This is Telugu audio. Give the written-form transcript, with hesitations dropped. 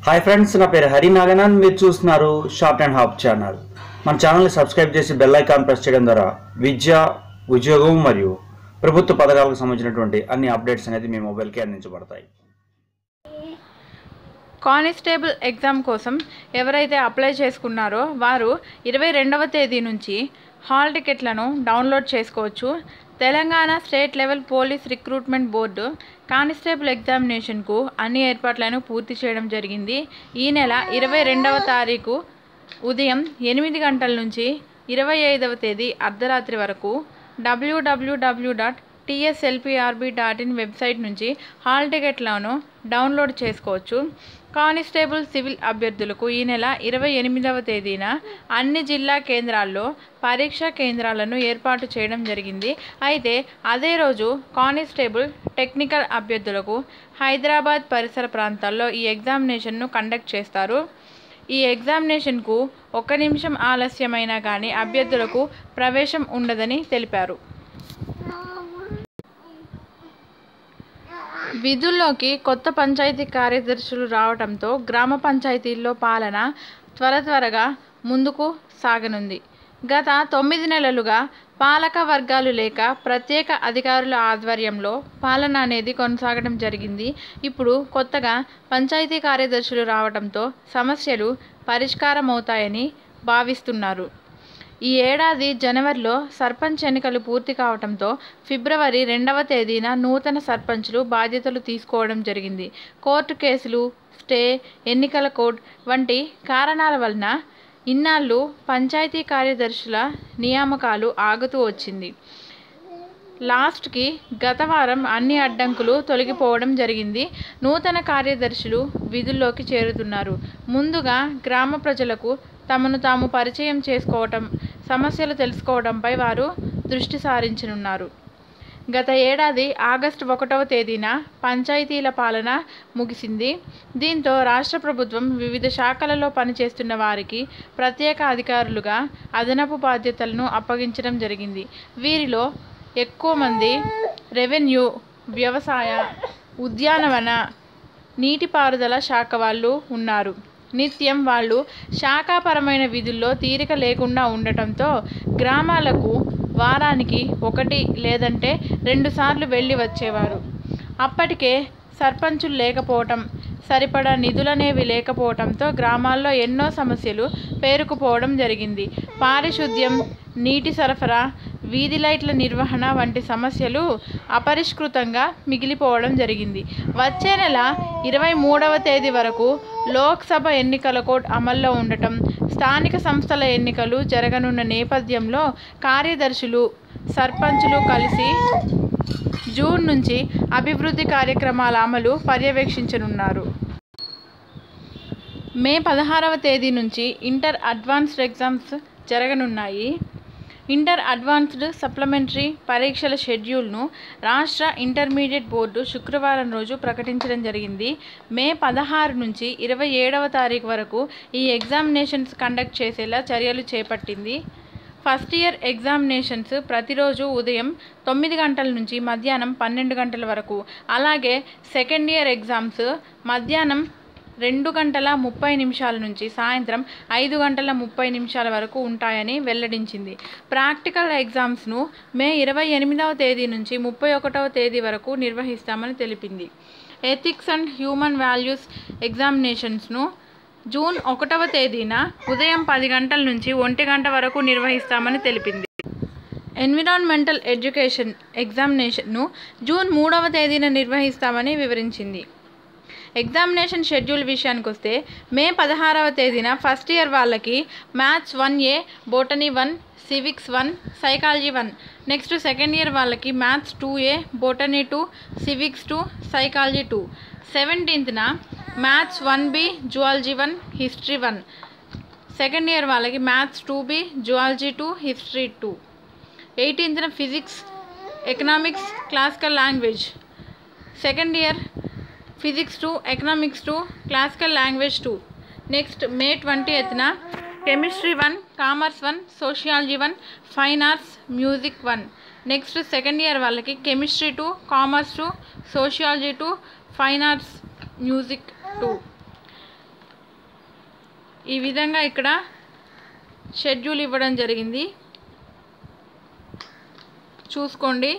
హాయ్ ఫ్రెండ్స్, నా పేరు హరి నాగనాథ్. మీరు చూస్తున్నారు షార్ట్ అండ్ హాప్ ఛానల్. మన ఛానల్ని సబ్స్క్రైబ్ చేసి బెల్ ఐకాన్ ప్రెస్ చేయడం ద్వారా విద్య, ఉద్యోగం మరియు ప్రభుత్వ పథకాలకు సంబంధించినటువంటి అన్ని అప్డేట్స్ అనేది మీ మొబైల్కి అందించబడతాయి. కానిస్టేబుల్ ఎగ్జామ్ కోసం ఎవరైతే అప్లై చేసుకున్నారో వారు 22వ తేదీ నుంచి హాల్ టికెట్లను డౌన్లోడ్ చేసుకోవచ్చు. Telangana state level police recruitment board constable ఎగ్జామినేషన్కు అన్ని ఏర్పాట్లను పూర్తి చేయడం జరిగింది. ఈ నెల 22వ తారీఖు ఉదయం 8 గంటల నుంచి 25వ తేదీ అర్ధరాత్రి వరకు www.tslprb.in వెబ్సైట్ నుంచి హాల్ టికెట్లను డౌన్లోడ్ చేసుకోవచ్చు. కానిస్టేబుల్ సివిల్ అభ్యర్థులకు ఈ నెల 28వ తేదీన అన్ని జిల్లా కేంద్రాల్లో పరీక్షా కేంద్రాలను ఏర్పాటు చేయడం జరిగింది. అయితే అదే రోజు కానిస్టేబుల్ టెక్నికల్ అభ్యర్థులకు హైదరాబాద్ పరిసర ప్రాంతాల్లో ఈ ఎగ్జామినేషన్ను కండక్ట్ చేస్తారు. ఈ ఎగ్జామినేషన్కు 1 నిమిషం ఆలస్యమైనా కానీ అభ్యర్థులకు ప్రవేశం ఉండదని తెలిపారు. విధుల్లోకి కొత్త పంచాయతీ కార్యదర్శులు రావడంతో గ్రామ పంచాయతీల్లో పాలన త్వరగా ముందుకు సాగనుంది. గత 9 నెలలుగా పాలక వర్గాలు లేక ప్రత్యేక అధికారుల ఆధ్వర్యంలో పాలన అనేది కొనసాగడం జరిగింది. ఇప్పుడు కొత్తగా పంచాయతీ కార్యదర్శులు రావడంతో సమస్యలు పరిష్కారమవుతాయని భావిస్తున్నారు. ఈ ఏడాది జనవరిలో సర్పంచ్ ఎన్నికలు పూర్తి కావడంతో ఫిబ్రవరి 2వ తేదీన నూతన సర్పంచ్లు బాధ్యతలు తీసుకోవడం జరిగింది. కోర్టు కేసులు, స్టే, ఎన్నికల కోడ్ వంటి కారణాల వలన ఇన్నాళ్ళు పంచాయతీ కార్యదర్శుల నియామకాలు ఆగుతూ వచ్చింది. లాస్ట్కి గత వారం అన్ని అడ్డంకులు తొలగిపోవడం జరిగింది. నూతన కార్యదర్శులు విధుల్లోకి చేరుతున్నారు. ముందుగా గ్రామ ప్రజలకు తమను తాము పరిచయం చేసుకోవటం, సమస్యలు తెలుసుకోవడంపై వారు దృష్టి సారించనున్నారు. గత ఏడాది ఆగస్టు 1వ తేదీన పంచాయతీల పాలన ముగిసింది. దీంతో రాష్ట్ర ప్రభుత్వం వివిధ శాఖలలో పనిచేస్తున్న వారికి ప్రత్యేక అధికారులుగా అదనపు బాధ్యతలను అప్పగించడం జరిగింది. వీరిలో ఎక్కువ మంది రెవెన్యూ, వ్యవసాయ, ఉద్యానవన, నీటిపారుదల శాఖ వాళ్ళు ఉన్నారు. నిత్యం వాళ్ళు శాఖాపరమైన విధుల్లో తీరిక లేకుండా ఉండటంతో గ్రామాలకు వారానికి 1 లేదంటే 2 సార్లు వెళ్ళి వచ్చేవారు. అప్పటికే సర్పంచులు లేకపోవటం, సరిపడా నిధులనేవి లేకపోవడంతో గ్రామాల్లో ఎన్నో సమస్యలు పేరుకుపోవడం జరిగింది. పారిశుద్ధ్యం, నీటి సరఫరా, వీధి లైట్ల నిర్వహణ వంటి సమస్యలు అపరిష్కృతంగా మిగిలిపోవడం జరిగింది. వచ్చే నెల 23వ తేదీ వరకు లోక్సభ ఎన్నికల కోడ్ అమల్లో ఉండటం, స్థానిక సంస్థల ఎన్నికలు జరగనున్న నేపథ్యంలో కార్యదర్శులు, సర్పంచులు కలిసి జూన్ నుంచి అభివృద్ధి కార్యక్రమాల అమలు పర్యవేక్షించనున్నారు. మే 16వ తేదీ నుంచి ఇంటర్ అడ్వాన్స్డ్ ఎగ్జామ్స్ జరగనున్నాయి. ఇంటర్ అడ్వాన్స్డ్ సప్లిమెంటరీ పరీక్షల షెడ్యూల్ను రాష్ట్ర ఇంటర్మీడియట్ బోర్డు శుక్రవారం రోజు ప్రకటించడం జరిగింది. మే 16 నుంచి 27వ తారీఖు వరకు ఈ ఎగ్జామినేషన్స్ కండక్ట్ చేసేలా చర్యలు చేపట్టింది. ఫస్ట్ ఇయర్ ఎగ్జామినేషన్స్ ప్రతిరోజు ఉదయం 9 గంటల నుంచి మధ్యాహ్నం 12 గంటల వరకు, అలాగే సెకండ్ ఇయర్ ఎగ్జామ్స్ మధ్యాహ్నం 2:30 నుంచి సాయంత్రం 5:30 వరకు ఉంటాయని వెల్లడించింది. ప్రాక్టికల్ ఎగ్జామ్స్ను మే 28వ తేదీ నుంచి 31వ తేదీ వరకు నిర్వహిస్తామని తెలిపింది. ఎథిక్స్ అండ్ హ్యూమన్ వాల్యూస్ ఎగ్జామినేషన్స్ను జూన్ 1వ తేదీన ఉదయం 10 గంటల నుంచి 1 గంట వరకు నిర్వహిస్తామని తెలిపింది. ఎన్విరాన్మెంటల్ ఎడ్యుకేషన్ ఎగ్జామినేషన్ను జూన్ 3వ తేదీన నిర్వహిస్తామని వివరించింది. ఎగ్జామినేషన్ షెడ్యూల్ విషయానికి వస్తే మే 16వ తేదీన ఫస్ట్ ఇయర్ వాళ్ళకి maths 1A, botany 1, civics 1, psychology 1. Next second year వాళ్ళకి maths 2A, botany 2, civics 2, psychology 2. 17న maths 1B, zoology 1, history 1. Second year వాళ్ళకి మ్యాథ్స్ 2B, జువాలజీ 2, హిస్టరీ 2. 18న physics, economics, classical language. Second year physics 2, economics 2, classical language 2. Next May 20న chemistry 1, commerce 1, sociology 1, fine arts, music 1. Next second year వాళ్ళకి chemistry 2, commerce 2, sociology 2, fine arts, music 2. ఈ విధంగా ఇక్కడ షెడ్యూల్ ఇవ్వడం జరిగింది, చూసుకోండి.